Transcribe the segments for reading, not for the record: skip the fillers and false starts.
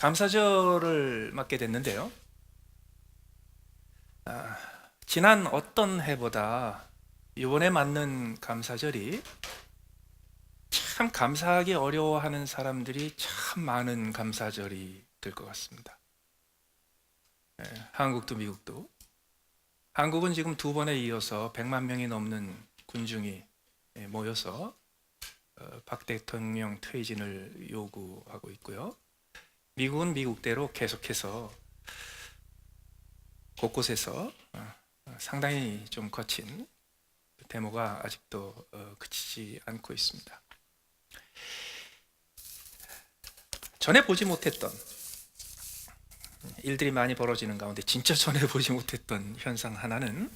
감사절을 맞게 됐는데요. 아, 지난 어떤 해보다 이번에 맞는 감사절이 참 감사하기 어려워하는 사람들이 참 많은 감사절이 될 것 같습니다. 한국도 미국도. 한국은 지금 두 번에 이어서 100만 명이 넘는 군중이 모여서 박 대통령 퇴진을 요구하고 있고요. 미국은 미국대로 계속해서 곳곳에서 상당히 좀 거친 데모가 아직도 그치지 않고 있습니다. 전에 보지 못했던 일들이 많이 벌어지는 가운데 진짜 전에 보지 못했던 현상 하나는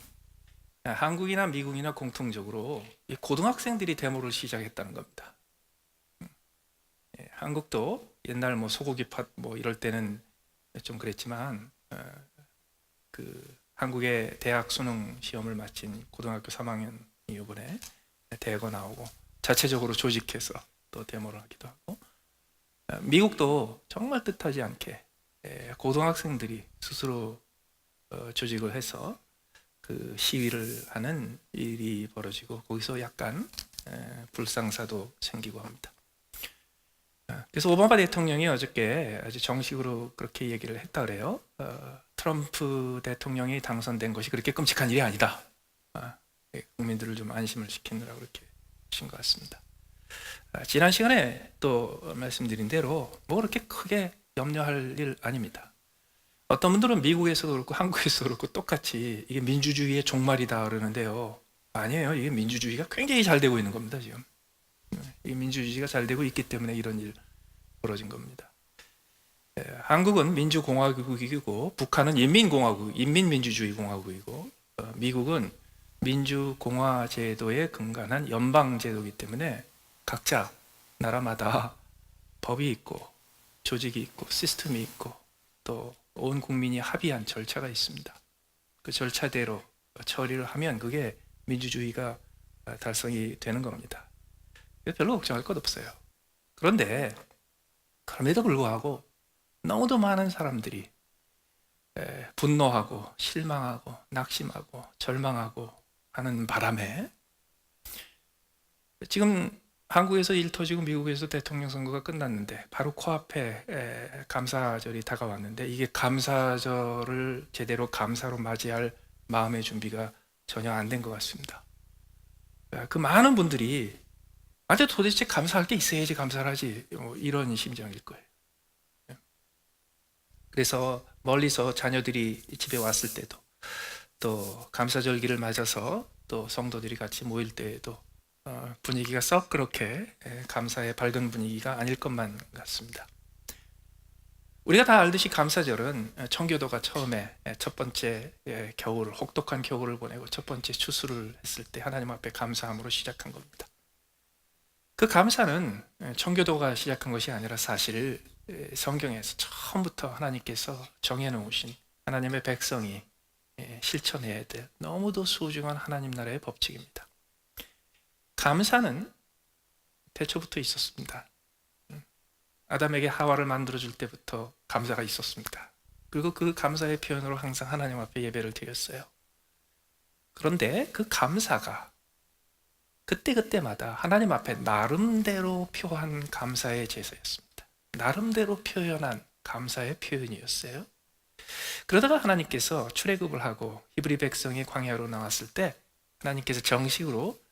한국이나 미국이나 공통적으로 고등학생들이 데모를 시작했다는 겁니다. 한국도 옛날 뭐 소고기 팥 뭐 이럴 때는 좀 그랬지만 그 한국의 대학 수능 시험을 마친 고등학교 3학년이 이번에 대거 나오고 자체적으로 조직해서 또 데모를 하기도 하고, 미국도 정말 뜻하지 않게 고등학생들이 스스로 조직을 해서 그 시위를 하는 일이 벌어지고 거기서 약간 불상사도 생기고 합니다. 그래서 오바마 대통령이 어저께 아주 정식으로 그렇게 얘기를 했다 그래요. 트럼프 대통령이 당선된 것이 그렇게 끔찍한 일이 아니다. 국민들을 좀 안심을 시키느라고 그렇게 하신 것 같습니다. 지난 시간에 또 말씀드린 대로 뭐 그렇게 크게 염려할 일 아닙니다. 어떤 분들은 미국에서도 그렇고 한국에서도 그렇고 똑같이 이게 민주주의의 종말이다 그러는데요. 아니에요. 이게 민주주의가 굉장히 잘 되고 있는 겁니다, 지금. 이 민주주의가 잘 되고 있기 때문에 이런 일 벌어진 겁니다. 한국은 민주공화국이고 북한은 인민민주주의공화국이고 미국은 민주공화제도에 근간한 연방제도이기 때문에 각자 나라마다 법이 있고 조직이 있고 시스템이 있고 또 온 국민이 합의한 절차가 있습니다. 그 절차대로 처리를 하면 그게 민주주의가 달성이 되는 겁니다. 별로 걱정할 것 없어요. 그런데 그럼에도 불구하고 너무도 많은 사람들이 분노하고 실망하고 낙심하고 절망하고 하는 바람에 지금 한국에서 일 터지고 미국에서 대통령 선거가 끝났는데 바로 코앞에 감사절이 다가왔는데 이게 감사절을 제대로 감사로 맞이할 마음의 준비가 전혀 안 된 것 같습니다. 그 많은 분들이 도대체 감사할 게 있어야지 감사를 하지, 이런 심정일 거예요. 그래서 멀리서 자녀들이 집에 왔을 때도 또 감사절기를 맞아서 또 성도들이 같이 모일 때에도 분위기가 썩 그렇게 감사의 밝은 분위기가 아닐 것만 같습니다. 우리가 다 알듯이 감사절은 청교도가 처음에 첫 번째 겨울, 혹독한 겨울을 보내고 첫 번째 추수를 했을 때 하나님 앞에 감사함으로 시작한 겁니다. 그 감사는 청교도가 시작한 것이 아니라 사실 성경에서 처음부터 하나님께서 정해놓으신 하나님의 백성이 실천해야 될 너무도 소중한 하나님 나라의 법칙입니다. 감사는 태초부터 있었습니다. 아담에게 하와를 만들어줄 때부터 감사가 있었습니다. 그리고 그 감사의 표현으로 항상 하나님 앞에 예배를 드렸어요. 그런데 그 감사가 그때그때마다 하나님 앞에 나름대로 표한 감사의 제사였습니다. 나름대로 표현한 감사의 표현이었어요. 그러다가 하나님께서 출애굽을 하고 히브리 백성이 광야로 나왔을 때 하나님께서 정식으로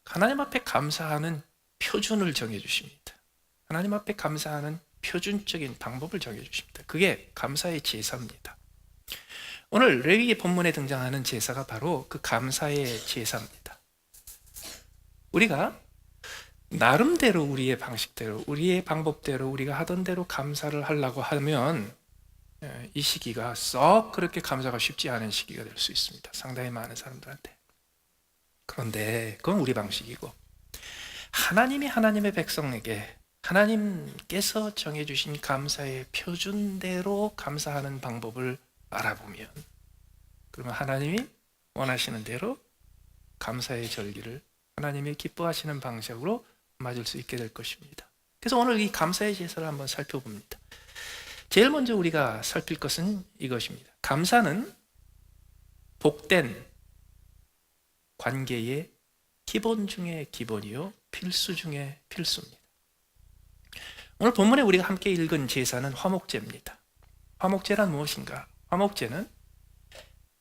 하나님 앞에 감사하는 표준을 정해주십니다. 하나님 앞에 감사하는 표준적인 방법을 정해주십니다. 그게 감사의 제사입니다. 오늘 레위기 본문에 등장하는 제사가 바로 그 감사의 제사입니다. 우리가 나름대로 우리의 방식대로 우리의 방법대로 우리가 하던 대로 감사를 하려고 하면 이 시기가 썩 그렇게 감사가 쉽지 않은 시기가 될 수 있습니다. 상당히 많은 사람들한테. 그런데 그건 우리 방식이고 하나님이 하나님의 백성에게 하나님께서 정해주신 감사의 표준대로 감사하는 방법을 알아보면 그러면 하나님이 원하시는 대로 감사의 절기를 하나님이 기뻐하시는 방식으로 맞을 수 있게 될 것입니다. 그래서 오늘 이 감사의 제사를 한번 살펴봅니다. 제일 먼저 우리가 살필 것은 이것입니다. 감사는 복된 관계의 기본 중에 기본이요, 필수 중에 필수입니다. 오늘 본문에 우리가 함께 읽은 제사는 화목제입니다. 화목제란 무엇인가? 화목제는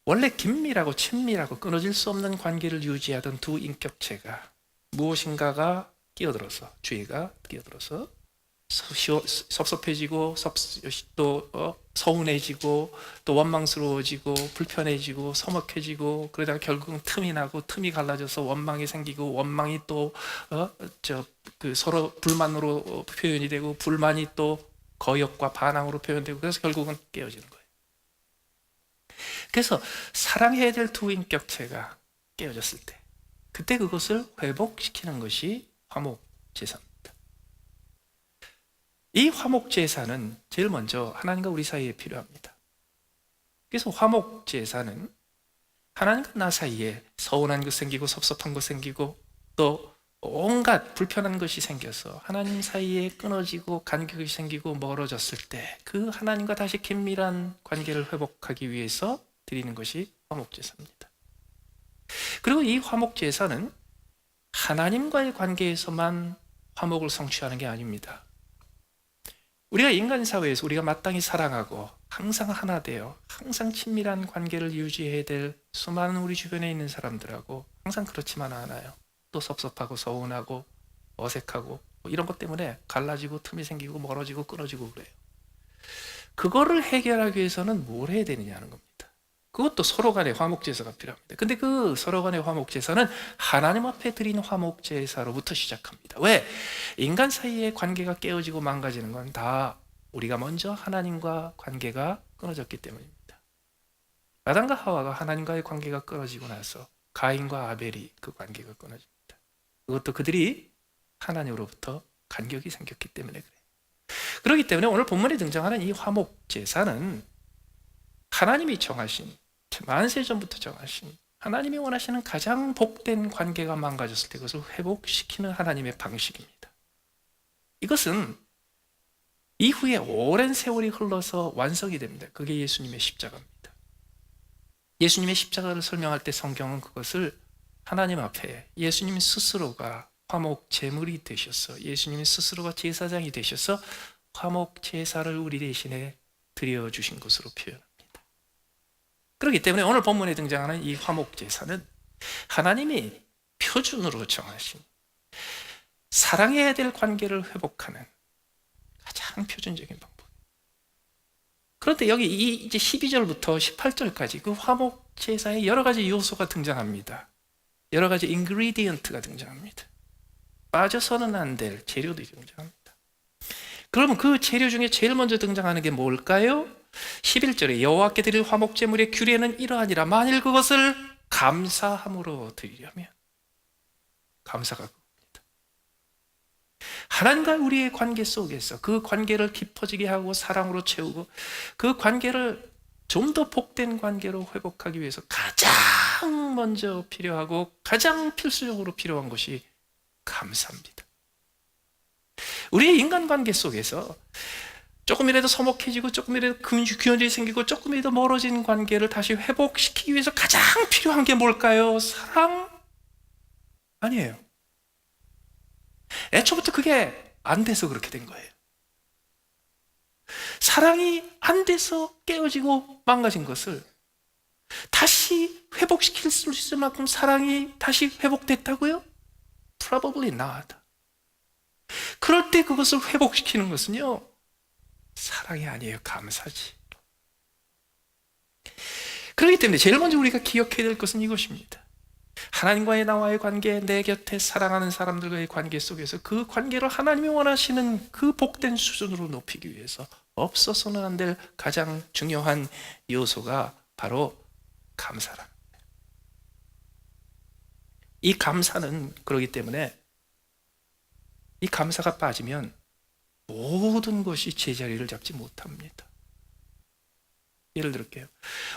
원래 긴밀하고 친밀하고 끊어질 수 없는 관계를 유지하던 두 인격체가 무엇인가가 끼어들어서, 죄가 끼어들어서 섭섭해지고 또 서운해지고 또 원망스러워지고 불편해지고 서먹해지고, 그러다가 결국은 틈이 나고 틈이 갈라져서 원망이 생기고, 원망이 또 서로 불만으로 표현이 되고, 불만이 또 거역과 반항으로 표현되고, 그래서 결국은 깨어지는 거예요. 그래서 사랑해야 될 두 인격체가 깨어졌을 때, 그때 그것을 회복시키는 것이 화목제사입니다. 이 화목제사는 제일 먼저 하나님과 우리 사이에 필요합니다. 그래서 화목제사는 하나님과 나 사이에 서운한 것 생기고 섭섭한 것 생기고 또 온갖 불편한 것이 생겨서 하나님 사이에 끊어지고 간격이 생기고 멀어졌을 때 그 하나님과 다시 긴밀한 관계를 회복하기 위해서 드리는 것이 화목제사입니다. 그리고 이 화목제사는 하나님과의 관계에서만 화목을 성취하는 게 아닙니다. 우리가 인간 사회에서 우리가 마땅히 사랑하고 항상 하나 되어 항상 친밀한 관계를 유지해야 될 수많은 우리 주변에 있는 사람들하고 항상 그렇지만 않아요. 또 섭섭하고 서운하고 어색하고 이런 것 때문에 갈라지고 틈이 생기고 멀어지고 끊어지고 그래요. 그거를 해결하기 위해서는 뭘 해야 되느냐는 겁니다. 그것도 서로 간의 화목제사가 필요합니다. 근데 그 서로 간의 화목제사는 하나님 앞에 드린 화목제사로부터 시작합니다. 왜? 인간 사이의 관계가 깨어지고 망가지는 건 다 우리가 먼저 하나님과 관계가 끊어졌기 때문입니다. 아담과 하와가 하나님과의 관계가 끊어지고 나서 가인과 아벨이 그 관계가 끊어집니다. 그것도 그들이 하나님으로부터 간격이 생겼기 때문에 그래요. 그렇기 때문에 오늘 본문에 등장하는 이 화목제사는 하나님이 정하신, 만세전부터 정하신, 하나님이 원하시는 가장 복된 관계가 망가졌을 때 그것을 회복시키는 하나님의 방식입니다. 이것은 이후에 오랜 세월이 흘러서 완성이 됩니다. 그게 예수님의 십자가입니다. 예수님의 십자가를 설명할 때 성경은 그것을 하나님 앞에 예수님 스스로가 화목 제물이 되셔서, 예수님 스스로가 제사장이 되셔서 화목 제사를 우리 대신에 드려주신 것으로 표현합니다. 그렇기 때문에 오늘 본문에 등장하는 이 화목 제사는 하나님이 표준으로 정하신 사랑해야 될 관계를 회복하는 가장 표준적인 방법. 그런데 여기 이제 12절부터 18절까지 그 화목 제사에 여러 가지 요소가 등장합니다. 여러 가지 인그리디언트가 등장합니다. 빠져서는 안 될 재료들이 등장합니다. 그러면 그 재료 중에 제일 먼저 등장하는 게 뭘까요? 11절에 여호와께 드릴 화목제물의 규례는 이러하니라. 만일 그것을 감사함으로 드리려면, 감사가 그겁니다. 하나님과 우리의 관계 속에서 그 관계를 깊어지게 하고 사랑으로 채우고 그 관계를 좀 더 복된 관계로 회복하기 위해서 가장 먼저 필요하고 가장 필수적으로 필요한 것이 감사입니다. 우리의 인간관계 속에서 조금이라도 서먹해지고 조금이라도 근원이 생기고 조금이라도 멀어진 관계를 다시 회복시키기 위해서 가장 필요한 게 뭘까요? 사랑? 아니에요. 애초부터 그게 안 돼서 그렇게 된 거예요. 사랑이 안 돼서 깨어지고 망가진 것을 다시 회복시킬 수 있을 만큼 사랑이 다시 회복됐다고요? Probably not. 그럴 때 그것을 회복시키는 것은요, 사랑이 아니에요. 감사지. 그렇기 때문에 제일 먼저 우리가 기억해야 될 것은 이것입니다. 하나님과의 나와의 관계, 내 곁에 사랑하는 사람들과의 관계 속에서 그 관계를 하나님이 원하시는 그 복된 수준으로 높이기 위해서 없어서는 안 될 가장 중요한 요소가 바로 감사라. 이 감사는 그렇기 때문에 이 감사가 빠지면 모든 것이 제자리를 잡지 못합니다. 예를 들게요.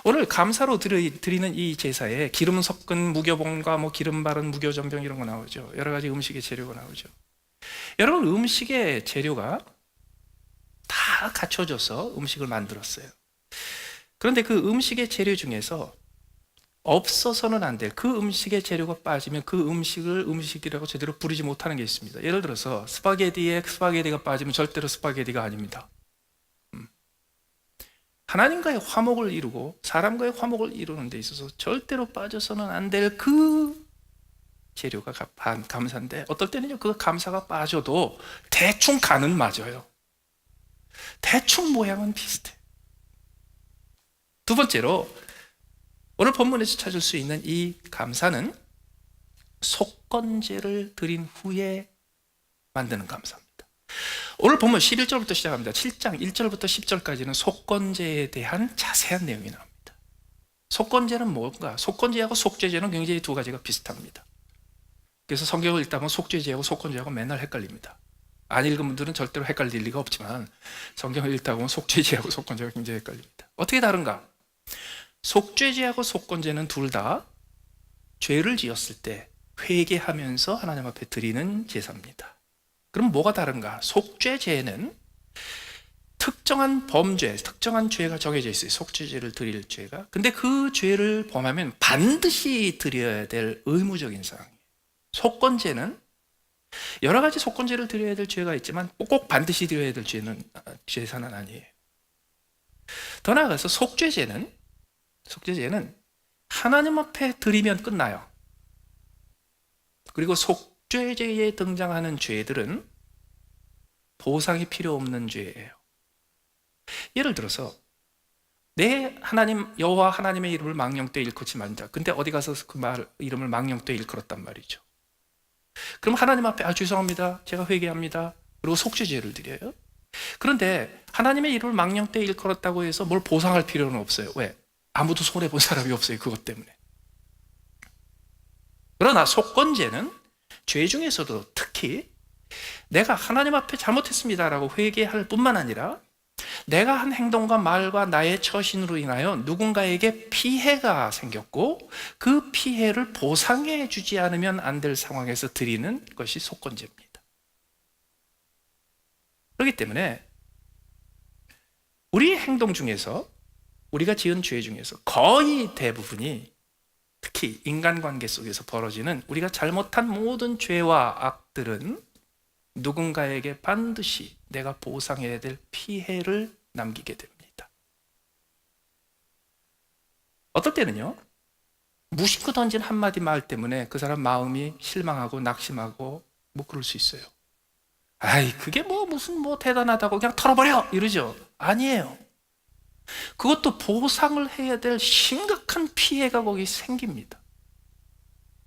오늘 감사로 드리는 이 제사에 기름 섞은 무교봉과 기름 바른 무교전병 이런 거 나오죠. 여러 가지 음식의 재료가 나오죠. 여러분, 음식의 재료가 다 다 갖춰줘서 음식을 만들었어요. 그런데 그 음식의 재료 중에서 없어서는 안 될 그 음식의 재료가 빠지면 그 음식을 음식이라고 제대로 부르지 못하는 게 있습니다. 예를 들어서 스파게티에 스파게티가 빠지면 절대로 스파게티가 아닙니다. 하나님과의 화목을 이루고 사람과의 화목을 이루는 데 있어서 절대로 빠져서는 안 될 그 재료가 감사인데, 어떨 때는요 그 감사가 빠져도 대충 간은 맞아요. 대충 모양은 비슷해. 두 번째로 오늘 본문에서 찾을 수 있는 이 감사는 속건제를 드린 후에 만드는 감사입니다. 오늘 본문 11절부터 시작합니다. 7장 1절부터 10절까지는 속건제에 대한 자세한 내용이 나옵니다. 속건제는 뭔가? 속건제하고 속죄제는 굉장히 두 가지가 비슷합니다. 그래서 성경을 읽다 보면 속죄제하고 속건제하고 맨날 헷갈립니다. 안 읽은 분들은 절대로 헷갈릴 리가 없지만 성경을 읽다 보면 속죄제하고 속건제가 굉장히 헷갈립니다. 어떻게 다른가? 속죄제하고 속건제는 둘 다 죄를 지었을 때 회개하면서 하나님 앞에 드리는 제사입니다. 그럼 뭐가 다른가? 속죄제는 특정한 범죄, 특정한 죄가 정해져 있어요. 속죄제를 드릴 죄가. 근데 그 죄를 범하면 반드시 드려야 될 의무적인 사항이에요. 속건제는 여러 가지 속건제를 드려야 될 죄가 있지만 꼭 반드시 드려야 될 제사는 아니에요. 더 나아가서 속죄제는 하나님 앞에 드리면 끝나요. 그리고 속죄제에 등장하는 죄들은 보상이 필요 없는 죄예요. 예를 들어서 내 하나님 여호와 하나님의 이름을 망령되이 일컫지 말자. 근데 어디 가서 그 이름을 망령되이 일컬었단 말이죠. 그럼 하나님 앞에 죄송합니다. 제가 회개합니다. 그리고 속죄제를 드려요. 그런데 하나님의 이름을 망령되이 일컬었다고 해서 뭘 보상할 필요는 없어요. 왜? 아무도 손해본 사람이 없어요. 그것 때문에. 그러나 속건제는 죄 중에서도 특히 내가 하나님 앞에 잘못했습니다라고 회개할 뿐만 아니라 내가 한 행동과 말과 나의 처신으로 인하여 누군가에게 피해가 생겼고 그 피해를 보상해 주지 않으면 안 될 상황에서 드리는 것이 속건제입니다. 그렇기 때문에 우리의 행동 중에서 우리가 지은 죄 중에서 거의 대부분이 특히 인간관계 속에서 벌어지는 우리가 잘못한 모든 죄와 악들은 누군가에게 반드시 내가 보상해야 될 피해를 남기게 됩니다. 어떨 때는요 무심코 던진 한마디 말 때문에 그 사람 마음이 실망하고 낙심하고 뭐 그럴 수 있어요. 아이 그게 무슨 대단하다고 그냥 털어버려 이러죠. 아니에요. 그것도 보상을 해야 될 심각한 피해가 거기 생깁니다.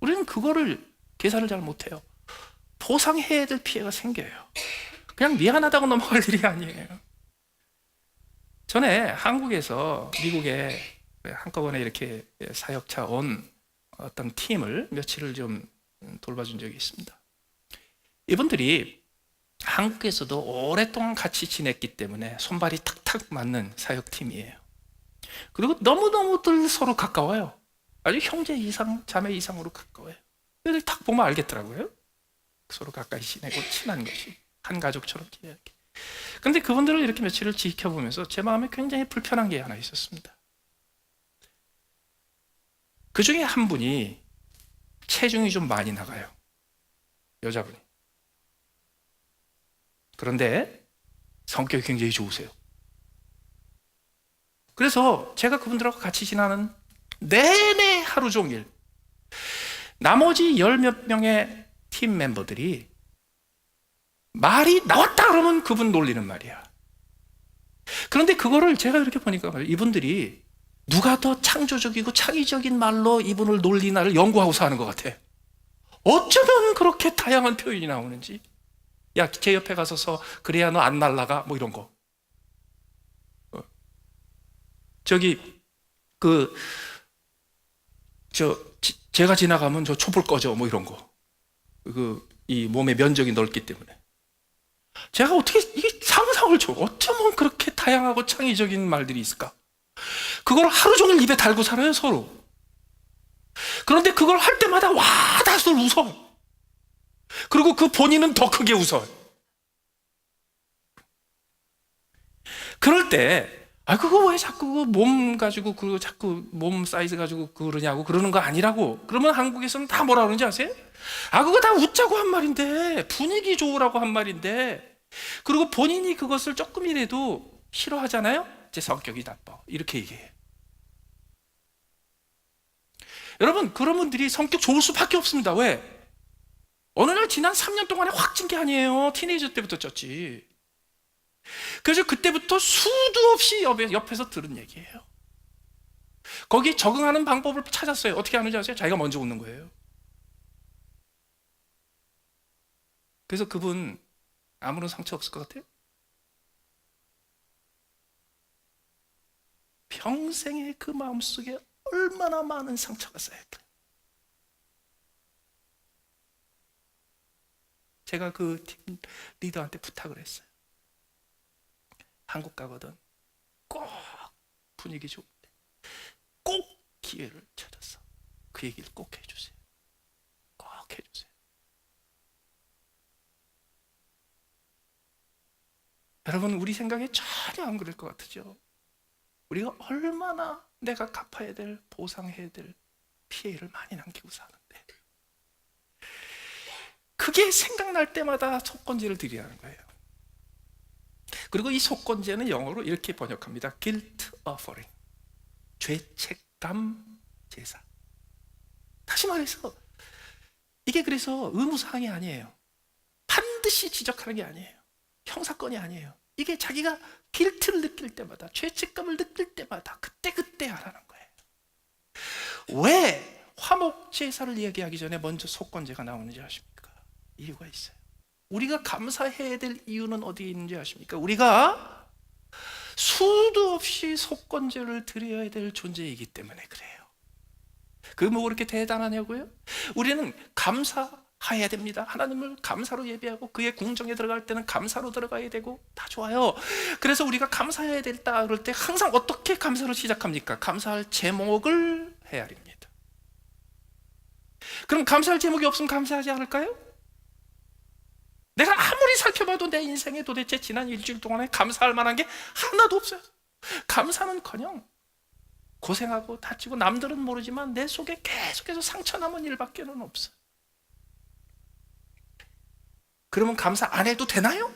우리는 그거를 계산을 잘 못해요. 보상해야 될 피해가 생겨요. 그냥 미안하다고 넘어갈 일이 아니에요. 전에 한국에서 미국에 한꺼번에 이렇게 사역차 온 어떤 팀을 며칠을 좀 돌봐준 적이 있습니다. 이분들이 한국에서도 오랫동안 같이 지냈기 때문에 손발이 탁탁 맞는 사역팀이에요. 그리고 너무너무들 서로 가까워요. 아주 형제 이상, 자매 이상으로 가까워요. 그래서 딱 보면 알겠더라고요. 서로 가까이 지내고 친한 것이 한 가족처럼 지내게. 그런데 그분들을 이렇게 며칠을 지켜보면서 제 마음에 굉장히 불편한 게 하나 있었습니다. 그 중에 한 분이 체중이 좀 많이 나가요. 여자분이. 그런데 성격이 굉장히 좋으세요. 그래서 제가 그분들하고 같이 지나는 내내 하루 종일 나머지 10몇 명의 팀 멤버들이 말이 나왔다 그러면 그분 놀리는 말이야. 그런데 그거를 제가 이렇게 보니까 이분들이 누가 더 창조적이고 창의적인 말로 이분을 놀리나를 연구하고서 하는 것 같아. 어쩌면 그렇게 다양한 표현이 나오는지. 야, 제 옆에 가서서 그래야 너 안 날라가 뭐 이런 거. 제가 지나가면 저 촛불 꺼져 뭐 이런 거. 이 몸의 면적이 넓기 때문에. 제가 어떻게 이게 상상을 줘. 어쩌면 그렇게 다양하고 창의적인 말들이 있을까? 그걸 하루 종일 입에 달고 살아요, 서로. 그런데 그걸 할 때마다 와, 다들 웃어. 그리고 그 본인은 더 크게 웃어. 그럴 때 그거 왜 자꾸 몸 가지고 그리고 자꾸 몸 사이즈 가지고 그러냐고 그러는 거 아니라고. 그러면 한국에서는 다 뭐라 그러는지 아세요? 그거 다 웃자고 한 말인데, 분위기 좋으라고 한 말인데, 그리고 본인이 그것을 조금이라도 싫어하잖아요. 제 성격이 나빠 이렇게 얘기해요. 여러분, 그런 분들이 성격 좋을 수밖에 없습니다. 왜? 어느 날 지난 3년 동안에 확 찐 게 아니에요. 티네이저 때부터 쪘지. 그래서 그때부터 수도 없이 옆에서 들은 얘기예요. 거기 적응하는 방법을 찾았어요. 어떻게 하는지 아세요? 자기가 먼저 웃는 거예요. 그래서 그분 아무런 상처 없을 것 같아요? 평생에 그 마음속에 얼마나 많은 상처가 쌓였길래. 제가 그 팀 리더한테 부탁을 했어요. 한국 가거든 꼭 분위기 좋은데 꼭 기회를 찾아서 그 얘기를 꼭 해주세요. 꼭 해주세요. 여러분, 우리 생각에 전혀 안 그럴 것 같으죠? 우리가 얼마나 내가 갚아야 될, 보상해야 될 피해를 많이 남기고 사는데, 그게 생각날 때마다 속건제를 드리라는 거예요. 그리고 이 속건제는 영어로 이렇게 번역합니다. guilt offering, 죄책감 제사. 다시 말해서 이게 그래서 의무사항이 아니에요. 반드시 지적하는 게 아니에요. 형사건이 아니에요. 이게 자기가 길트를 느낄 때마다, 죄책감을 느낄 때마다 그때 하라는 거예요. 왜 화목 제사를 얘기하기 전에 먼저 속건제가 나오는지 아십니까? 이유가 있어요. 우리가 감사해야 될 이유는 어디에 있는지 아십니까? 우리가 수도 없이 속건제를 드려야 될 존재이기 때문에 그래요. 그게 뭐 그렇게 대단하냐고요? 우리는 감사해야 됩니다. 하나님을 감사로 예배하고 그의 궁정에 들어갈 때는 감사로 들어가야 되고 다 좋아요. 그래서 우리가 감사해야 된다 그럴 때 항상 어떻게 감사를 시작합니까? 감사할 제목을 헤아립니다. 그럼 감사할 제목이 없으면 감사하지 않을까요? 내가 아무리 살펴봐도 내 인생에 도대체 지난 일주일 동안에 감사할 만한 게 하나도 없어요. 감사는커녕 고생하고 다치고 남들은 모르지만 내 속에 계속해서 상처 남은 일밖에는 없어요. 그러면 감사 안 해도 되나요?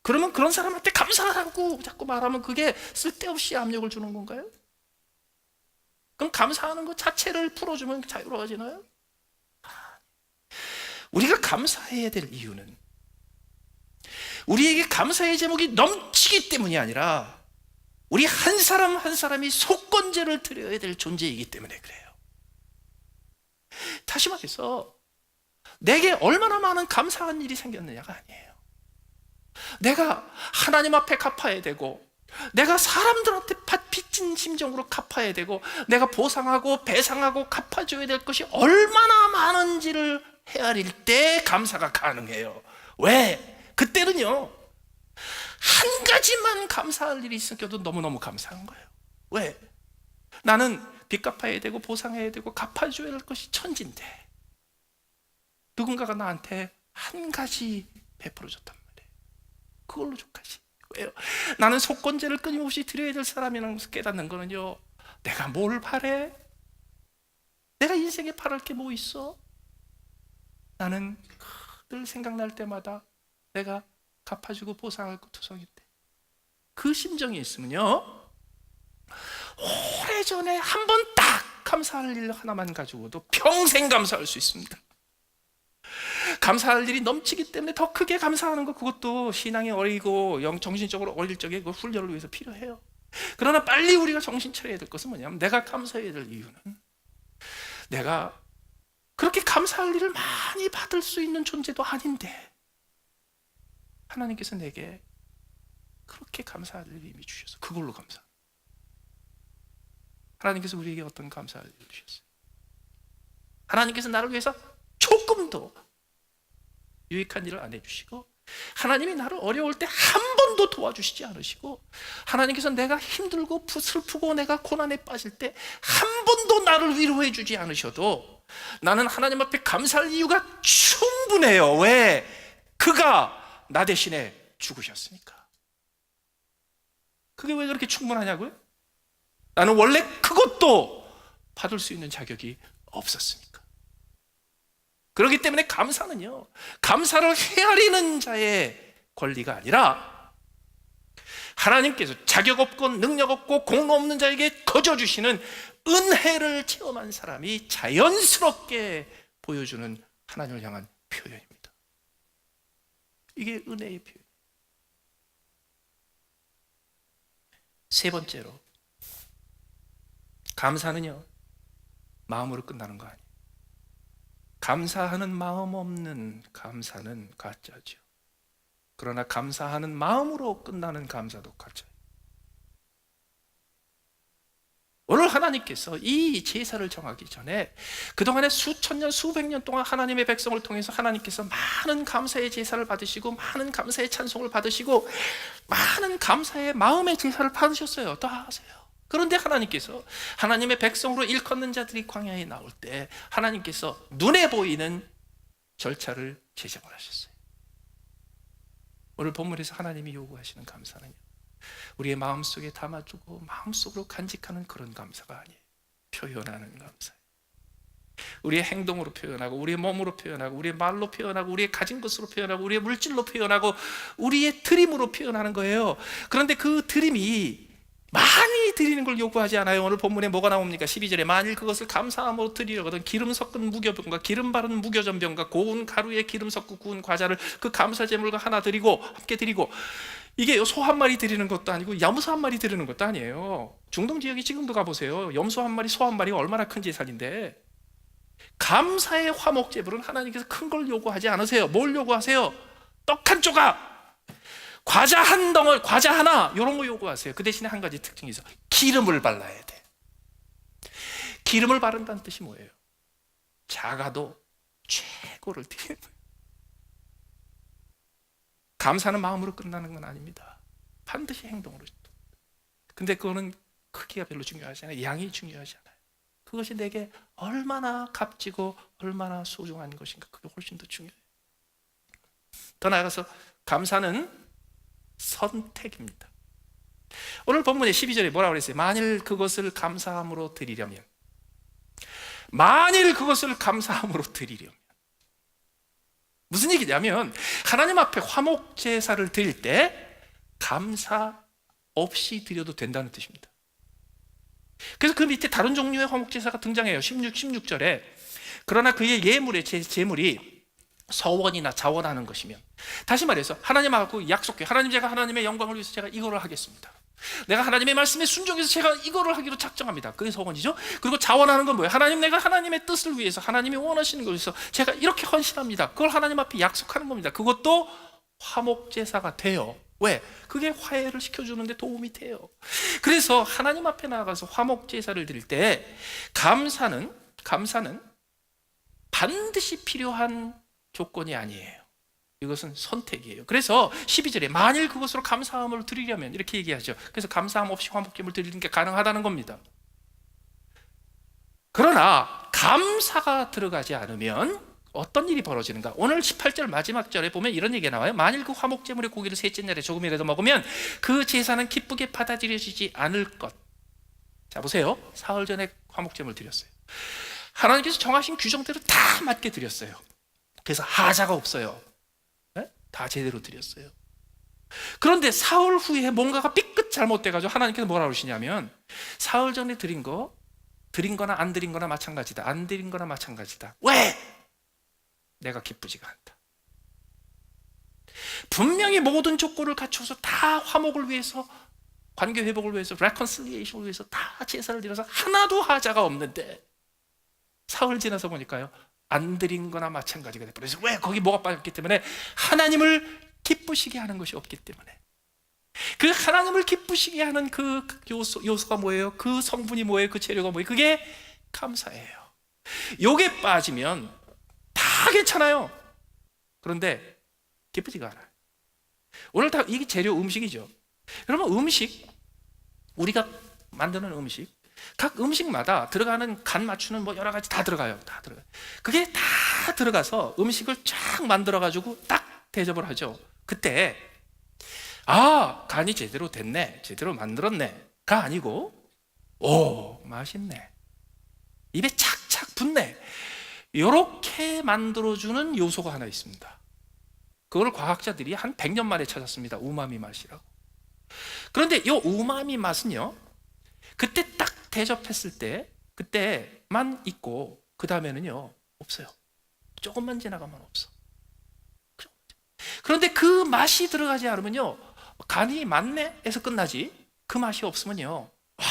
그러면 그런 사람한테 감사하라고 자꾸 말하면 그게 쓸데없이 압력을 주는 건가요? 그럼 감사하는 것 자체를 풀어주면 자유로워지나요? 우리가 감사해야 될 이유는 우리에게 감사의 제목이 넘치기 때문이 아니라 우리 한 사람 한 사람이 속건제를 드려야 될 존재이기 때문에 그래요. 다시 말해서 내게 얼마나 많은 감사한 일이 생겼느냐가 아니에요. 내가 하나님 앞에 갚아야 되고, 내가 사람들한테 빚진 심정으로 갚아야 되고, 내가 보상하고 배상하고 갚아줘야 될 것이 얼마나 많은지를 헤아릴 때 감사가 가능해요. 왜? 그때는요, 한 가지만 감사할 일이 있어도 너무너무 감사한 거예요. 왜? 나는 빚 갚아야 되고 보상해야 되고 갚아줘야 할 것이 천진데 누군가가 나한테 한 가지 베풀어줬단 말이에요. 그걸로 족하지. 왜요? 나는 속건제를 끊임없이 드려야 될 사람이라는 것을 깨닫는 거는요, 내가 뭘 바래? 내가 인생에 바랄 게 뭐 있어? 나는 늘 생각날 때마다 내가 갚아주고 보상할 것 투성인데, 그 심정이 있으면요, 오래전에 한 번 딱 감사할 일 하나만 가지고도 평생 감사할 수 있습니다. 감사할 일이 넘치기 때문에 더 크게 감사하는 것, 그것도 신앙이 어리고 정신적으로 어릴 적에 그 훈련을 위해서 필요해요. 그러나 빨리 우리가 정신 차려야 될 것은 뭐냐면, 내가 감사해야 될 이유는 내가 그렇게 감사할 일을 많이 받을 수 있는 존재도 아닌데 하나님께서 내게 그렇게 감사할 일을 이미 주셔서 그걸로 감사. 하나님께서 우리에게 어떤 감사할 일을 주셨어요? 하나님께서 나를 위해서 조금도 유익한 일을 안 해주시고, 하나님이 나를 어려울 때 한 번도 도와주시지 않으시고, 하나님께서 내가 힘들고 슬프고 내가 고난에 빠질 때 한 번도 나를 위로해 주지 않으셔도 나는 하나님 앞에 감사할 이유가 충분해요. 왜? 그가 나 대신에 죽으셨으니까. 그게 왜 그렇게 충분하냐고요? 나는 원래 그것도 받을 수 있는 자격이 없었으니까. 그렇기 때문에 감사는요, 감사를 헤아리는 자의 권리가 아니라 하나님께서 자격 없고 능력 없고 공로 없는 자에게 거저 주시는 은혜를 체험한 사람이 자연스럽게 보여주는 하나님을 향한 표현입니다. 이게 은혜의 표현. 세 번째로, 감사는요, 마음으로 끝나는 거 아니에요. 감사하는 마음 없는 감사는 가짜죠. 그러나 감사하는 마음으로 끝나는 감사도 가짜예요. 오늘 하나님께서 이 제사를 정하기 전에 그동안에 수천 년, 수백 년 동안 하나님의 백성을 통해서 하나님께서 많은 감사의 제사를 받으시고 많은 감사의 찬송을 받으시고 많은 감사의 마음의 제사를 받으셨어요. 다 하세요. 그런데 하나님께서 하나님의 백성으로 일컫는 자들이 광야에 나올 때 하나님께서 눈에 보이는 절차를 제정을 하셨어요. 오늘 본문에서 하나님이 요구하시는 감사는요, 우리의 마음속에 담아두고 마음속으로 간직하는 그런 감사가 아니에요. 표현하는 감사예요. 우리의 행동으로 표현하고 우리의 몸으로 표현하고 우리의 말로 표현하고 우리의 가진 것으로 표현하고 우리의 물질로 표현하고 우리의 드림으로 표현하는 거예요. 그런데 그 드림이 많이 드리는 걸 요구하지 않아요. 오늘 본문에 뭐가 나옵니까? 12절에 만일 그것을 감사함으로 드리려거든 기름 섞은 무교병과 기름 바른 무교전병과 고운 가루에 기름 섞고 구운 과자를 그 감사 제물과 하나 드리고 함께 드리고, 이게 소 한 마리 드리는 것도 아니고 염소 한 마리 드리는 것도 아니에요. 중동 지역에 지금도 가보세요. 염소 한 마리, 소 한 마리가 얼마나 큰 제사인데, 감사의 화목 제물은 하나님께서 큰 걸 요구하지 않으세요. 뭘 요구하세요? 떡 한 조각, 과자 한 덩어리, 과자 하나, 이런 거 요구하세요. 그 대신에 한 가지 특징이 있어. 기름을 발라야 돼. 기름을 바른다는 뜻이 뭐예요? 작아도 최고를 드리는 거예요. 감사는 마음으로 끝나는 건 아닙니다. 반드시 행동으로. 근데 그거는 크기가 별로 중요하지 않아요. 양이 중요하지 않아요. 그것이 내게 얼마나 값지고 얼마나 소중한 것인가, 그게 훨씬 더 중요해요. 더 나아가서 감사는 선택입니다. 오늘 본문의 12절에 뭐라고 그랬어요? 만일 그것을 감사함으로 드리려면, 만일 그것을 감사함으로 드리려면 무슨 얘기냐면 하나님 앞에 화목 제사를 드릴 때 감사 없이 드려도 된다는 뜻입니다. 그래서 그 밑에 다른 종류의 화목 제사가 등장해요. 16절에 그러나 그의 예물의 제물이 서원이나 자원하는 것이면, 다시 말해서 하나님하고 약속해. 하나님, 제가 하나님의 영광을 위해서 제가 이거를 하겠습니다. 내가 하나님의 말씀에 순종해서 제가 이거를 하기로 작정합니다. 그게 서원이죠. 그리고 자원하는 건 뭐예요? 하나님, 내가 하나님의 뜻을 위해서, 하나님이 원하시는 것을 위해서 제가 이렇게 헌신합니다. 그걸 하나님 앞에 약속하는 겁니다. 그것도 화목제사가 돼요. 왜? 그게 화해를 시켜주는데 도움이 돼요. 그래서 하나님 앞에 나아가서 화목제사를 드릴 때 감사는 반드시 필요한 조건이 아니에요. 이것은 선택이에요. 그래서 12절에 만일 그것으로 감사함을 드리려면 이렇게 얘기하죠. 그래서 감사함 없이 화목제물 드리는 게 가능하다는 겁니다. 그러나 감사가 들어가지 않으면 어떤 일이 벌어지는가? 오늘 18절 마지막 절에 보면 이런 얘기가 나와요. 만일 그 화목제물의 고기를 셋째 날에 조금이라도 먹으면 그 제사는 기쁘게 받아들여지지 않을 것. 자, 보세요. 사흘 전에 화목제물 드렸어요. 하나님께서 정하신 규정대로 다 맞게 드렸어요. 그래서 하자가 없어요. 네? 다 제대로 드렸어요. 그런데 사흘 후에 뭔가가 삐끗 잘못돼가지고 하나님께서 뭐라 그러시냐면, 사흘 전에 드린 거나 안 드린 거나 마찬가지다. 안 드린 거나 마찬가지다. 왜? 내가 기쁘지가 않다. 분명히 모든 조건을 갖춰서 다 화목을 위해서, 관계 회복을 위해서, reconciliation을 위해서 다 제사를 드려서 하나도 하자가 없는데 사흘 지나서 보니까요, 안 드린 거나 마찬가지가 돼버려서. 왜? 거기 뭐가 빠졌기 때문에, 하나님을 기쁘시게 하는 것이 없기 때문에. 그 하나님을 기쁘시게 하는 그 요소가 뭐예요? 그 성분이 뭐예요? 그 재료가 뭐예요? 그게 감사예요. 요게 빠지면 다 괜찮아요. 그런데 기쁘지가 않아요. 오늘 다 이게 재료 음식이죠. 여러분, 음식, 우리가 만드는 음식, 각 음식마다 들어가는 간 맞추는 뭐 여러 가지 다 들어가요. 다 들어가요. 그게 다 들어가서 음식을 쫙 만들어가지고 딱 대접을 하죠. 그때 간이 제대로 됐네, 제대로 만들었네가 아니고, 오, 맛있네, 입에 착착 붙네, 이렇게 만들어주는 요소가 하나 있습니다. 그걸 과학자들이 한 100년 만에 찾았습니다. 우마미 맛이라고. 그런데 이 우마미 맛은요, 그때 딱 대접했을 때 그때만 있고 그 다음에는요 없어요. 조금만 지나가면 없어. 그런데 그 맛이 들어가지 않으면요, 간이 맞네 해서 끝나지, 그 맛이 없으면요, 와,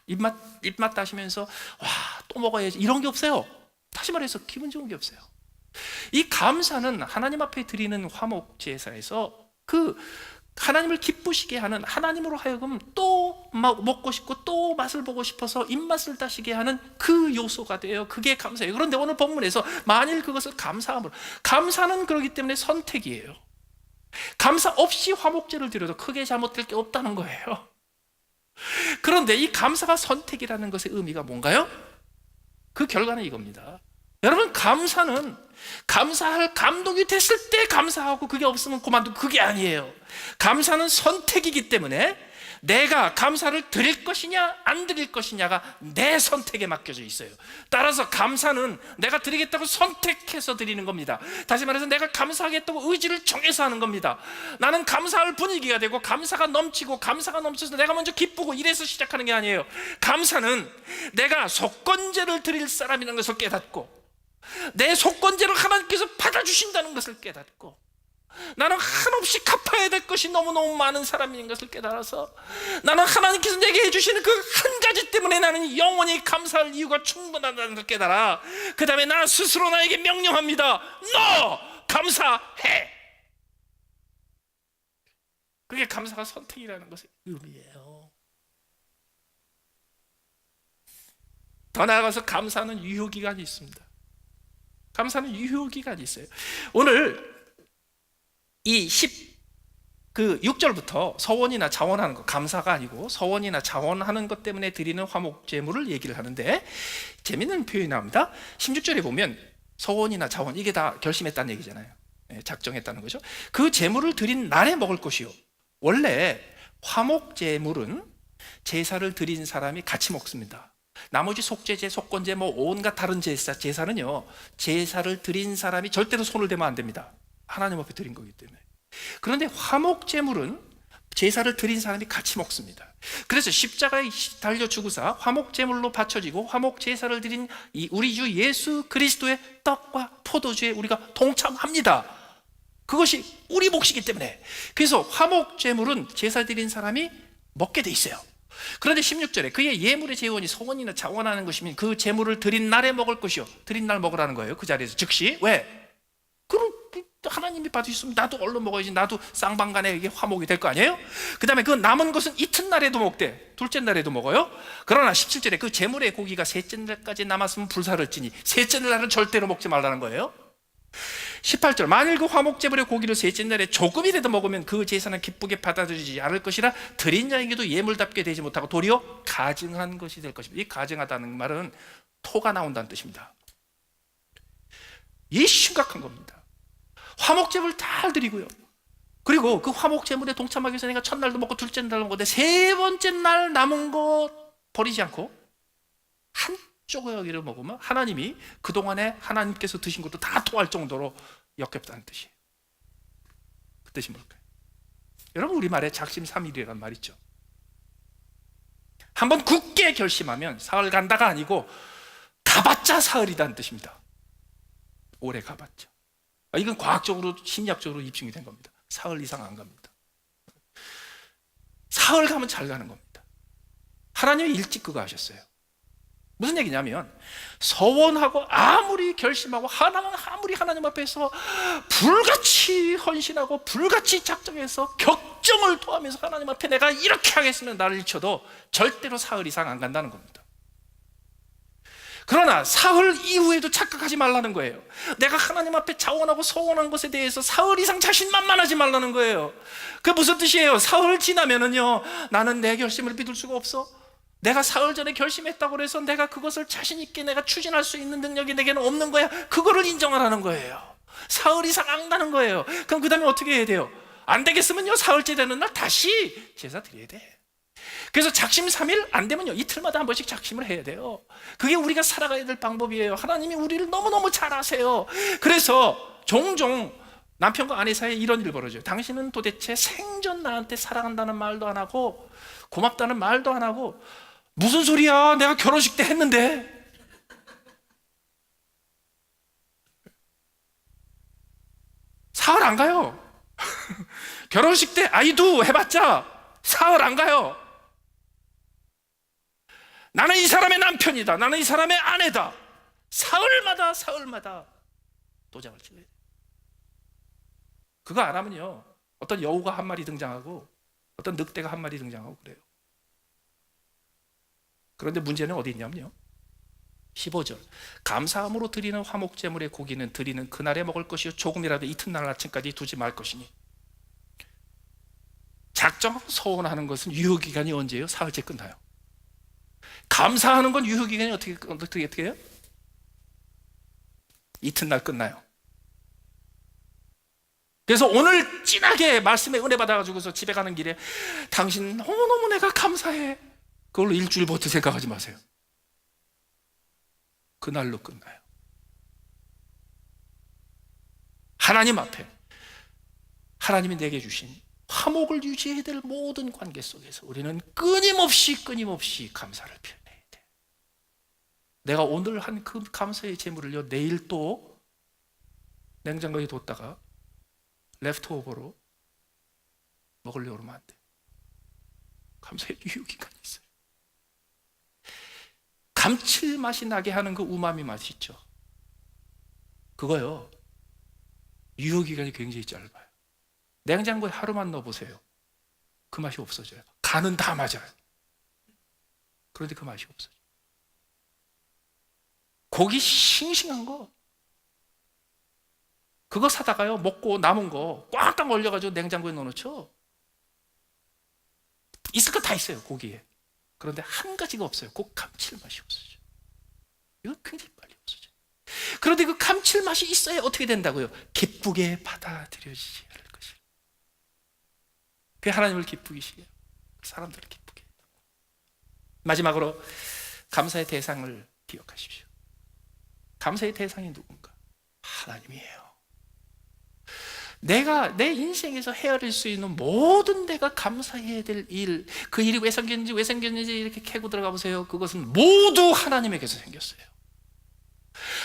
입맛 다시면서 와, 또 먹어야지, 이런 게 없어요. 다시 말해서 기분 좋은 게 없어요. 이 감사는 하나님 앞에 드리는 화목 제사에서 그 하나님을 기쁘시게 하는, 하나님으로 하여금 또 먹고 싶고 또 맛을 보고 싶어서 입맛을 다시게 하는 그 요소가 돼요. 그게 감사예요. 그런데 오늘 본문에서 만일 그것을 감사함으로, 감사는 그렇기 때문에 선택이에요. 감사 없이 화목제를 드려도 크게 잘못될 게 없다는 거예요. 그런데 이 감사가 선택이라는 것의 의미가 뭔가요? 그 결과는 이겁니다. 여러분, 감사는 감사할 감동이 됐을 때 감사하고, 그게 없으면 그만두고, 그게 아니에요. 감사는 선택이기 때문에 내가 감사를 드릴 것이냐 안 드릴 것이냐가 내 선택에 맡겨져 있어요. 따라서 감사는 내가 드리겠다고 선택해서 드리는 겁니다. 다시 말해서 내가 감사하겠다고 의지를 정해서 하는 겁니다. 나는 감사할 분위기가 되고 감사가 넘치고 감사가 넘쳐서 내가 먼저 기쁘고 이래서 시작하는 게 아니에요. 감사는 내가 속건제를 드릴 사람이라는 것을 깨닫고, 내 속건제를 하나님께서 받아주신다는 것을 깨닫고, 나는 한없이 갚아야 될 것이 너무너무 많은 사람인 것을 깨달아서, 나는 하나님께서 내게 해주시는 그 한 가지 때문에 나는 영원히 감사할 이유가 충분하다는 걸 깨달아, 그 다음에 나 스스로 나에게 명령합니다. 너 감사해. 그게 감사가 선택이라는 것의 의미예요. 더 나아가서 감사는 유효기간이 있습니다. 감사는 유효기간이 있어요. 오늘 이 6절부터 서원이나 자원하는 것, 감사가 아니고 서원이나 자원하는 것 때문에 드리는 화목제물을 얘기를 하는데, 재밌는 표현이 나옵니다. 16절에 보면 서원이나 자원, 이게 다 결심했다는 얘기잖아요. 작정했다는 거죠. 그 제물을 드린 날에 먹을 것이요. 원래 화목제물은 제사를 드린 사람이 같이 먹습니다. 나머지 속죄제, 속건제, 온갖 다른 제사는요, 제사를 드린 사람이 절대로 손을 대면 안 됩니다. 하나님 앞에 드린 거기 때문에. 그런데 화목제물은 제사를 드린 사람이 같이 먹습니다. 그래서 십자가에 달려 죽으사 화목제물로 바쳐지고 화목제사를 드린 우리 주 예수 그리스도의 떡과 포도주에 우리가 동참합니다. 그것이 우리 몫이기 때문에. 그래서 화목제물은 제사 드린 사람이 먹게 돼 있어요. 그런데 16절에 그의 예물의 재원이 서원이나 자원하는 것이면 그 제물을 드린 날에 먹을 것이요. 드린 날 먹으라는 거예요. 그 자리에서 즉시. 왜? 그럼 하나님이 받으셨으면 나도 얼른 먹어야지. 나도 쌍방간에 이게 화목이 될 거 아니에요? 그 다음에 그 남은 것은 이튿날에도 먹되 둘째 날에도 먹어요. 그러나 17절에 그 제물의 고기가 셋째 날까지 남았으면 불사를 찌니 셋째 날은 절대로 먹지 말라는 거예요. 18절 만일 그 화목제물의 고기를 셋째 날에 조금이라도 먹으면 그 제사는 기쁘게 받아들이지 않을 것이라 드린 자에게도 예물답게 되지 못하고 도리어 가증한 것이 될 것입니다. 이 가증하다는 말은 토가 나온다는 뜻입니다. 이 심각한 겁니다. 화목제물 다 드리고요, 그리고 그 화목제물에 동참하기 위해서 내가 첫날도 먹고 둘째 날도 먹고 세 번째 날 남은 거 버리지 않고 한 쪼가기를 먹으면 하나님이 그동안에 하나님께서 드신 것도 다 토할 정도로 역겹다는 뜻이에요. 그 뜻이 뭘까요? 여러분, 우리말에 작심삼일이라는 말 있죠. 한번 굳게 결심하면 사흘 간다가 아니고 가봤자 사흘이라는 뜻입니다. 오래 가봤자. 이건 과학적으로 심리학적으로 입증이 된 겁니다. 사흘 이상 안 갑니다. 사흘 가면 잘 가는 겁니다. 하나님이 일찍 그거 하셨어요. 무슨 얘기냐면 서원하고 아무리 결심하고 아무리 하나님 앞에서 불같이 헌신하고 불같이 작정해서 격정을 토하면서 하나님 앞에 내가 이렇게 하겠으면 나를 쳐도 절대로 사흘 이상 안 간다는 겁니다. 그러나 사흘 이후에도 착각하지 말라는 거예요. 내가 하나님 앞에 자원하고 서원한 것에 대해서 사흘 이상 자신만만하지 말라는 거예요. 그게 무슨 뜻이에요? 사흘 지나면은요, 나는 내 결심을 믿을 수가 없어. 내가 사흘 전에 결심했다고 해서 내가 그것을 자신 있게 내가 추진할 수 있는 능력이 내게는 없는 거야. 그거를 인정하라는 거예요. 사흘 이상 안 가는 거예요. 그럼 그 다음에 어떻게 해야 돼요? 안 되겠으면요 사흘째 되는 날 다시 제사 드려야 돼. 그래서 작심 3일 안 되면요 이틀마다 한 번씩 작심을 해야 돼요. 그게 우리가 살아가야 될 방법이에요. 하나님이 우리를 너무너무 잘 아세요. 그래서 종종 남편과 아내 사이에 이런 일 벌어져요. 당신은 도대체 생전 나한테 사랑한다는 말도 안 하고 고맙다는 말도 안 하고, 무슨 소리야, 내가 결혼식 때 했는데. 사흘 안 가요. 결혼식 때 아이도 해봤자 사흘 안 가요. 나는 이 사람의 남편이다, 나는 이 사람의 아내다, 사흘마다 도장을 찍어야 돼요. 그거 안 하면요 어떤 여우가 한 마리 등장하고 어떤 늑대가 한 마리 등장하고 그래요. 그런데 문제는 어디 있냐면요 15절 감사함으로 드리는 화목제물의 고기는 드리는 그날에 먹을 것이요 조금이라도 이튿날 아침까지 두지 말 것이니. 작정하고 서원하는 것은 유효기간이 언제예요? 사흘째 끝나요. 감사하는 건 유효기간이 어떻게 해요? 이튿날 끝나요. 그래서 오늘 진하게 말씀에 은혜 받아가지고서 집에 가는 길에 당신 너무너무 내가 감사해, 그걸로 일주일부터 생각하지 마세요. 그날로 끝나요. 하나님 앞에 하나님이 내게 주신 화목을 유지해야 될 모든 관계 속에서 우리는 끊임없이 감사를 표현해야 돼. 내가 오늘 한 그 감사의 제물을요 내일 또 냉장고에 뒀다가 레프트오버로 먹으려고 하면 안 돼. 감사의 유효기간이 있어요. 감칠맛이 나게 하는 그 우마미 맛이 있죠. 그거요 유효기간이 굉장히 짧아요. 냉장고에 하루만 넣어보세요. 그 맛이 없어져요. 간은 다 맞아요. 그런데 그 맛이 없어져요. 고기 싱싱한 거 그거 사다가요 먹고 남은 거 꽉꽉 얼려가지고 냉장고에 넣어놓죠. 있을 거 다 있어요 고기에. 그런데 한 가지가 없어요. 그 감칠맛이 없어져요. 이거 굉장히 빨리 없어져요. 그런데 그 감칠맛이 있어야 어떻게 된다고요? 기쁘게 받아들여지지 않을 것이에요. 그게 하나님을 기쁘게 시켜요. 사람들을 기쁘게. 마지막으로 감사의 대상을 기억하십시오. 감사의 대상이 누군가? 하나님이에요. 내가 내 인생에서 헤아릴 수 있는 모든 내가 감사해야 될 일, 그 일이 왜 생겼는지 이렇게 캐고 들어가 보세요. 그것은 모두 하나님에게서 생겼어요.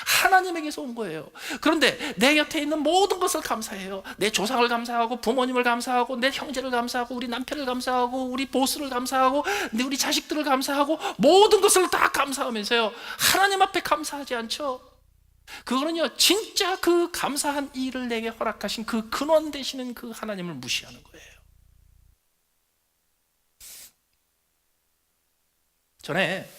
하나님에게서 온 거예요. 그런데 내 곁에 있는 모든 것을 감사해요. 내 조상을 감사하고 부모님을 감사하고 내 형제를 감사하고 우리 남편을 감사하고 우리 보스를 감사하고 우리 자식들을 감사하고 모든 것을 다 감사하면서요 하나님 앞에 감사하지 않죠. 그거는요 진짜 그 감사한 일을 내게 허락하신 그 근원 되시는 그 하나님을 무시하는 거예요. 전에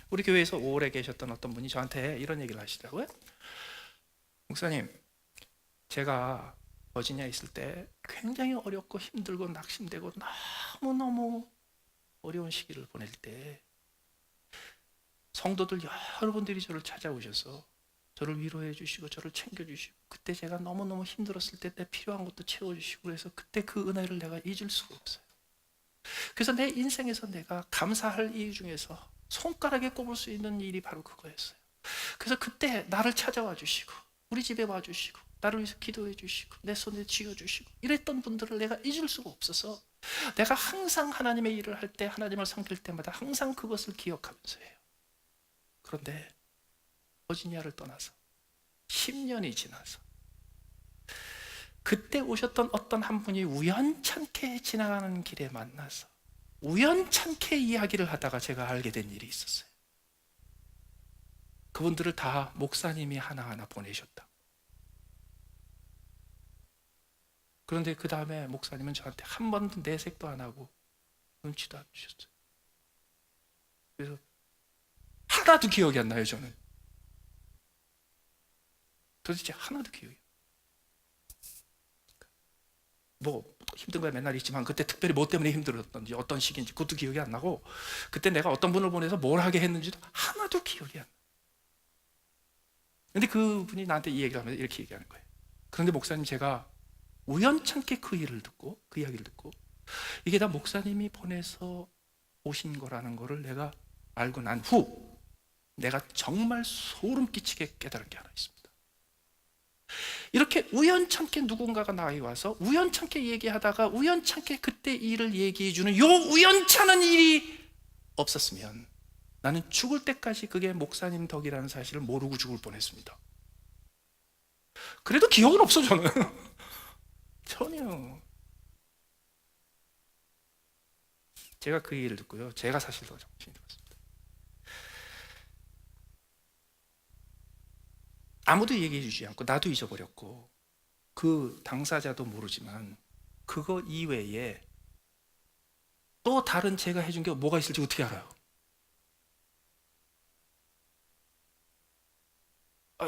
우리 교회에서 오래 계셨던 어떤 분이 저한테 이런 얘기를 하시더라고요. 목사님, 제가 버지니아에 있을 때 굉장히 어렵고 힘들고 낙심되고 너무너무 어려운 시기를 보낼 때 성도들 여러분들이 저를 찾아오셔서 저를 위로해 주시고 저를 챙겨주시고 그때 제가 너무너무 힘들었을 때 내 필요한 것도 채워주시고 그래서 그때 그 은혜를 내가 잊을 수가 없어요. 그래서 내 인생에서 내가 감사할 일 중에서 손가락에 꼽을 수 있는 일이 바로 그거였어요. 그래서 그때 나를 찾아와 주시고 우리 집에 와 주시고 나를 위해서 기도해 주시고 내 손에 쥐어 주시고 이랬던 분들을 내가 잊을 수가 없어서 내가 항상 하나님의 일을 할 때 하나님을 섬길 때마다 항상 그것을 기억하면서 해요. 그런데 버지니아를 떠나서 10년이 지나서 그때 오셨던 어떤 한 분이 우연찮게 지나가는 길에 만나서 우연찮게 이야기를 하다가 제가 알게 된 일이 있었어요. 그분들을 다 목사님이 하나하나 보내셨다. 그런데 그 다음에 목사님은 저한테 한 번도 내색도 안 하고 눈치도 안 주셨어요. 그래서 하나도 기억이 안 나요. 저는 도대체 하나도 기억이 안 나요. 뭐 힘든 거야 맨날 있지만 그때 특별히 뭐 때문에 힘들었던지 어떤 시기인지 그것도 기억이 안 나고 그때 내가 어떤 분을 보내서 뭘 하게 했는지도 하나도 기억이 안 나. 근데 그분이 나한테 이 얘기를 하면서 이렇게 얘기하는 거예요. 그런데 목사님, 제가 우연찮게 그 일을 듣고, 그 이야기를 듣고, 이게 다 목사님이 보내서 오신 거라는 거를 내가 알고 난 후 내가 정말 소름 끼치게 깨달은 게 하나 있습니다. 이렇게 우연찮게 누군가가 나에게 와서 우연찮게 얘기하다가 우연찮게 그때 일을 얘기해 주는 요 우연찮은 일이 없었으면 나는 죽을 때까지 그게 목사님 덕이라는 사실을 모르고 죽을 뻔했습니다. 그래도 기억은 없어 저는. 전혀. 제가 그 얘기를 듣고요, 제가 사실 더 정신이 들었습니다. 아무도 얘기해 주지 않고 나도 잊어버렸고 그 당사자도 모르지만 그거 이외에 또 다른 제가 해준 게 뭐가 있을지 어떻게 알아요?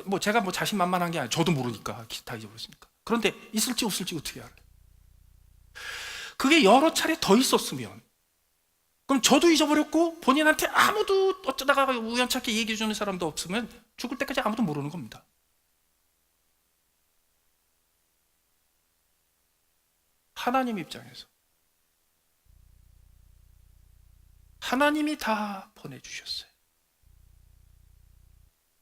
뭐 제가 뭐 자신만만한 게 아니라 저도 모르니까 다 잊어버렸으니까. 그런데 있을지 없을지 어떻게 알아요? 그게 여러 차례 더 있었으면 그럼 저도 잊어버렸고 본인한테 아무도 어쩌다가 우연찮게 얘기해 주는 사람도 없으면 죽을 때까지 아무도 모르는 겁니다. 하나님 입장에서 하나님이 다 보내주셨어요.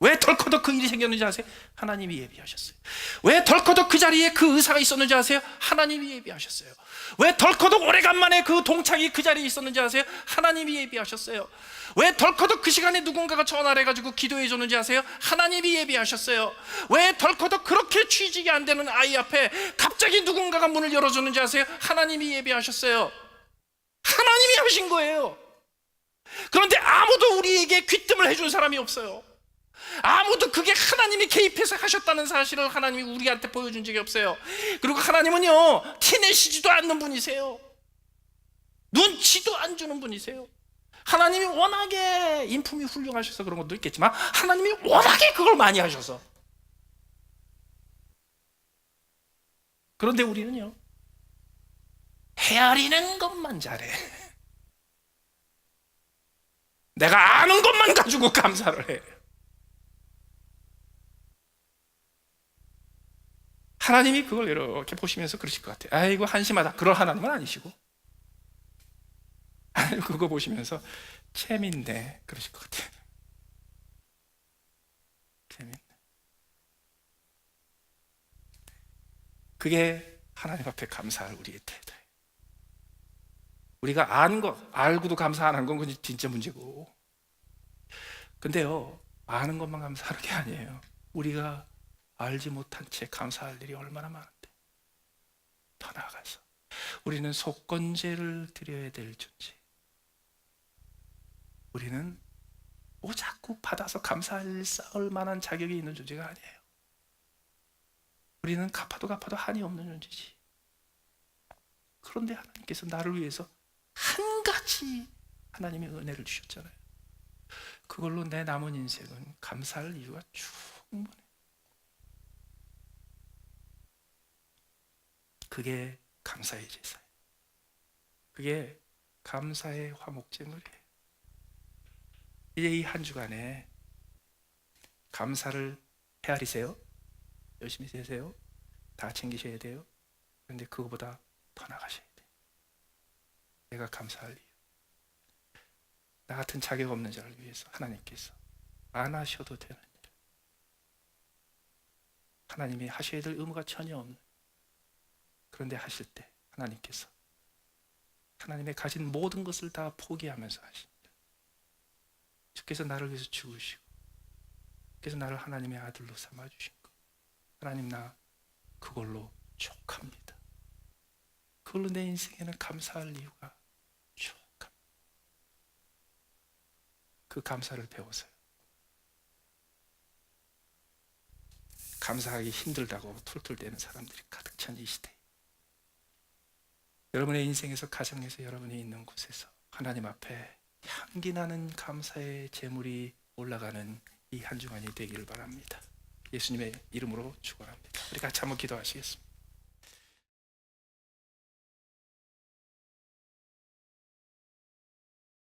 왜 덜커덕 그 일이 생겼는지 아세요? 하나님이 예비하셨어요. 왜 덜커덕 그 자리에 그 의사가 있었는지 아세요? 하나님이 예비하셨어요. 왜 덜커덕 오래간만에 그 동창이 그 자리에 있었는지 아세요? 하나님이 예비하셨어요. 왜 덜커덕 그 시간에 누군가가 전화를 해가지고 기도해 줬는지 아세요? 하나님이 예비하셨어요. 왜 덜커덕 그렇게 취직이 안 되는 아이 앞에 갑자기 누군가가 문을 열어줬는지 아세요? 하나님이 예비하셨어요. 하나님이 하신 거예요. 그런데 아무도 우리에게 귀뜸을 해준 사람이 없어요. 아무도 그게 하나님이 개입해서 하셨다는 사실을 하나님이 우리한테 보여준 적이 없어요. 그리고 하나님은요, 티내시지도 않는 분이세요. 눈치도 안 주는 분이세요. 하나님이 워낙에 인품이 훌륭하셔서 그런 것도 있겠지만 하나님이 워낙에 그걸 많이 하셔서. 그런데 우리는요, 헤아리는 것만 잘해. 내가 아는 것만 가지고 감사를 해. 하나님이 그걸 이렇게 보시면서 그러실 것 같아요. 아이고 한심하다. 그럴 하나님은 아니시고, 그거 보시면서 재밌네 그러실 것 같아요. 재밌네. 그게 하나님 앞에 감사할 우리의 태도예요. 우리가 아는 것, 알고도 감사 안 하는 건 그건 진짜 문제고, 근데요, 아는 것만 감사하는 게 아니에요. 우리가 알지 못한 채 감사할 일이 얼마나 많은데, 더 나아가서 우리는 속건제를 드려야 될 존재. 우리는 뭐 자꾸 받아서 감사할 쌓을 만한 자격이 있는 존재가 아니에요. 우리는 갚아도 한이 없는 존재지. 그런데 하나님께서 나를 위해서 한 가지 하나님의 은혜를 주셨잖아요. 그걸로 내 남은 인생은 감사할 이유가 충분해. 그게 감사의 제사예요. 그게 감사의 화목제물이에요. 이제 이 한 주간에 감사를 헤아리세요. 열심히 세세요. 다 챙기셔야 돼요. 그런데 그거보다 더 나가셔야 돼요. 내가 감사할 이유. 나 같은 자격 없는 자를 위해서 하나님께서 안 하셔도 되는 일, 하나님이 하셔야 될 의무가 전혀 없는, 그런데 하실 때 하나님께서 하나님의 가진 모든 것을 다 포기하면서 하십니다. 주께서 나를 위해서 죽으시고 주께서 나를 하나님의 아들로 삼아주신 것, 하나님 나 그걸로 족합니다. 그걸로 내 인생에는 감사할 이유가 족합니다. 그 감사를 배워서요, 감사하기 힘들다고 툴툴대는 사람들이 가득 찬 이 시대에 여러분의 인생에서, 가정에서, 여러분이 있는 곳에서 하나님 앞에 향기나는 감사의 제물이 올라가는 이 한 주간이 되기를 바랍니다. 예수님의 이름으로 축원합니다. 우리 같이 한번 기도하시겠습니다.